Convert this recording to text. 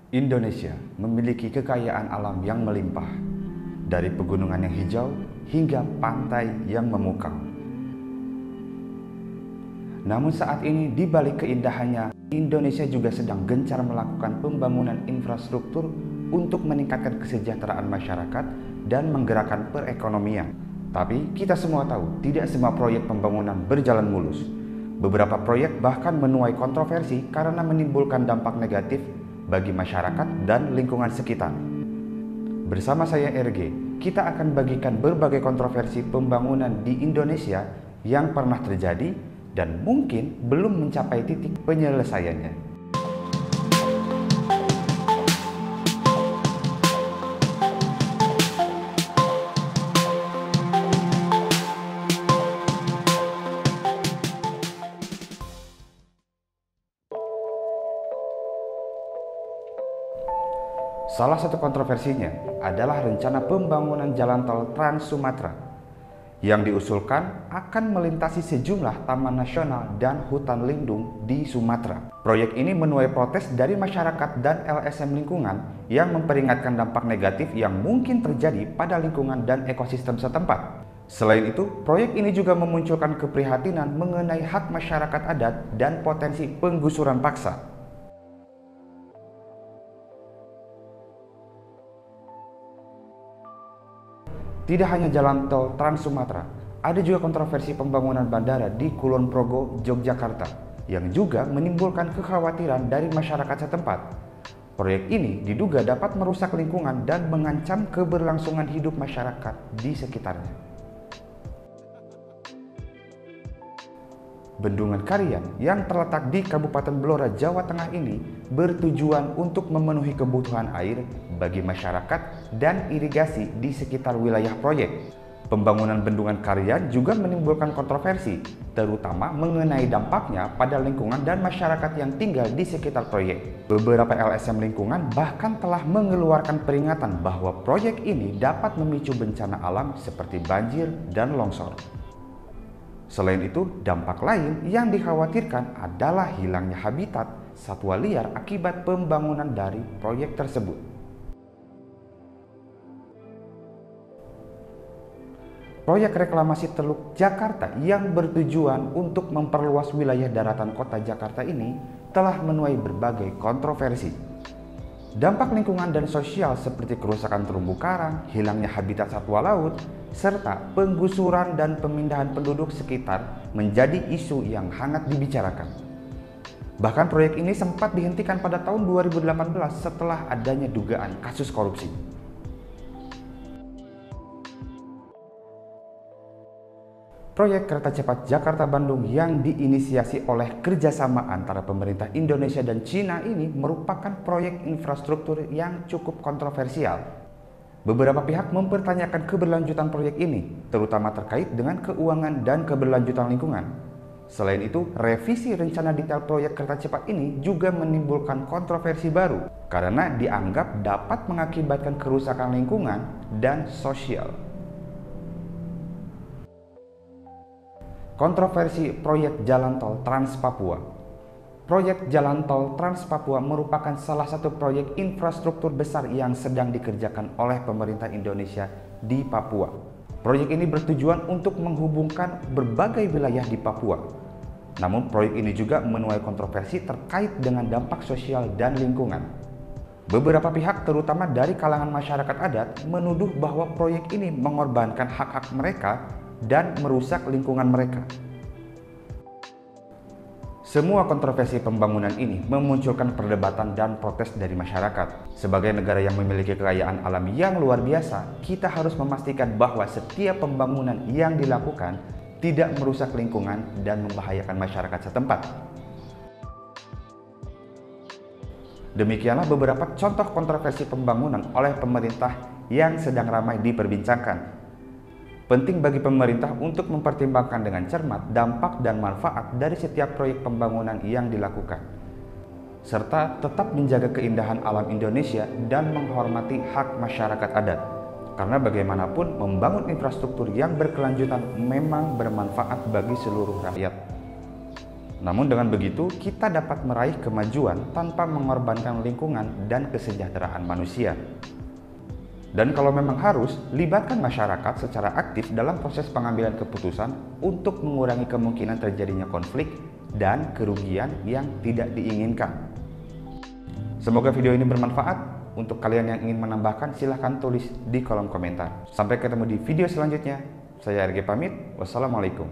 Indonesia memiliki kekayaan alam yang melimpah, dari pegunungan yang hijau hingga pantai yang memukau. Namun saat ini, di balik keindahannya, Indonesia juga sedang gencar melakukan pembangunan infrastruktur untuk meningkatkan kesejahteraan masyarakat dan menggerakkan perekonomian. Tapi kita semua tahu, tidak semua proyek pembangunan berjalan mulus. Beberapa proyek bahkan menuai kontroversi karena menimbulkan dampak negatif bagi masyarakat dan lingkungan sekitar. Bersama saya RG, kita akan bagikan berbagai kontroversi pembangunan di Indonesia yang pernah terjadi dan mungkin belum mencapai titik penyelesaiannya. Salah satu kontroversinya adalah rencana pembangunan jalan tol Trans Sumatera yang diusulkan akan melintasi sejumlah taman nasional dan hutan lindung di Sumatera. Proyek ini menuai protes dari masyarakat dan LSM lingkungan yang memperingatkan dampak negatif yang mungkin terjadi pada lingkungan dan ekosistem setempat. Selain itu, proyek ini juga memunculkan keprihatinan mengenai hak masyarakat adat dan potensi penggusuran paksa. Tidak hanya jalan tol Trans Sumatera, ada juga kontroversi pembangunan bandara di Kulon Progo, Yogyakarta, yang juga menimbulkan kekhawatiran dari masyarakat setempat. Proyek ini diduga dapat merusak lingkungan dan mengancam keberlangsungan hidup masyarakat di sekitarnya. Bendungan Karian yang terletak di Kabupaten Blora, Jawa Tengah ini bertujuan untuk memenuhi kebutuhan air bagi masyarakat dan irigasi di sekitar wilayah proyek. Pembangunan Bendungan Karian juga menimbulkan kontroversi, terutama mengenai dampaknya pada lingkungan dan masyarakat yang tinggal di sekitar proyek. Beberapa LSM lingkungan bahkan telah mengeluarkan peringatan bahwa proyek ini dapat memicu bencana alam seperti banjir dan longsor. Selain itu, dampak lain yang dikhawatirkan adalah hilangnya habitat satwa liar akibat pembangunan dari proyek tersebut. Proyek reklamasi Teluk Jakarta yang bertujuan untuk memperluas wilayah daratan kota Jakarta ini telah menuai berbagai kontroversi. Dampak lingkungan dan sosial seperti kerusakan terumbu karang, hilangnya habitat satwa laut, serta penggusuran dan pemindahan penduduk sekitar menjadi isu yang hangat dibicarakan. Bahkan proyek ini sempat dihentikan pada tahun 2018 setelah adanya dugaan kasus korupsi. Proyek kereta cepat Jakarta-Bandung yang diinisiasi oleh kerjasama antara pemerintah Indonesia dan Cina ini merupakan proyek infrastruktur yang cukup kontroversial. Beberapa pihak mempertanyakan keberlanjutan proyek ini, terutama terkait dengan keuangan dan keberlanjutan lingkungan. Selain itu, revisi rencana detail proyek kereta cepat ini juga menimbulkan kontroversi baru karena dianggap dapat mengakibatkan kerusakan lingkungan dan sosial. Kontroversi proyek jalan tol Trans Papua. Proyek jalan tol Trans Papua merupakan salah satu proyek infrastruktur besar yang sedang dikerjakan oleh pemerintah Indonesia di Papua. Proyek ini bertujuan untuk menghubungkan berbagai wilayah di Papua. Namun proyek ini juga menuai kontroversi terkait dengan dampak sosial dan lingkungan. Beberapa pihak, terutama dari kalangan masyarakat adat, menuduh bahwa proyek ini mengorbankan hak-hak mereka dan merusak lingkungan mereka. Semua kontroversi pembangunan ini memunculkan perdebatan dan protes dari masyarakat. Sebagai negara yang memiliki kekayaan alam yang luar biasa, kita harus memastikan bahwa setiap pembangunan yang dilakukan tidak merusak lingkungan dan membahayakan masyarakat setempat. Demikianlah beberapa contoh kontroversi pembangunan oleh pemerintah yang sedang ramai diperbincangkan. Penting bagi pemerintah untuk mempertimbangkan dengan cermat dampak dan manfaat dari setiap proyek pembangunan yang dilakukan, serta tetap menjaga keindahan alam Indonesia dan menghormati hak masyarakat adat. Karena bagaimanapun, membangun infrastruktur yang berkelanjutan memang bermanfaat bagi seluruh rakyat. Namun dengan begitu, kita dapat meraih kemajuan tanpa mengorbankan lingkungan dan kesejahteraan manusia. Dan kalau memang harus, libatkan masyarakat secara aktif dalam proses pengambilan keputusan untuk mengurangi kemungkinan terjadinya konflik dan kerugian yang tidak diinginkan. Semoga video ini bermanfaat. Untuk kalian yang ingin menambahkan, silahkan tulis di kolom komentar. Sampai ketemu di video selanjutnya. Saya RG pamit. Wassalamualaikum.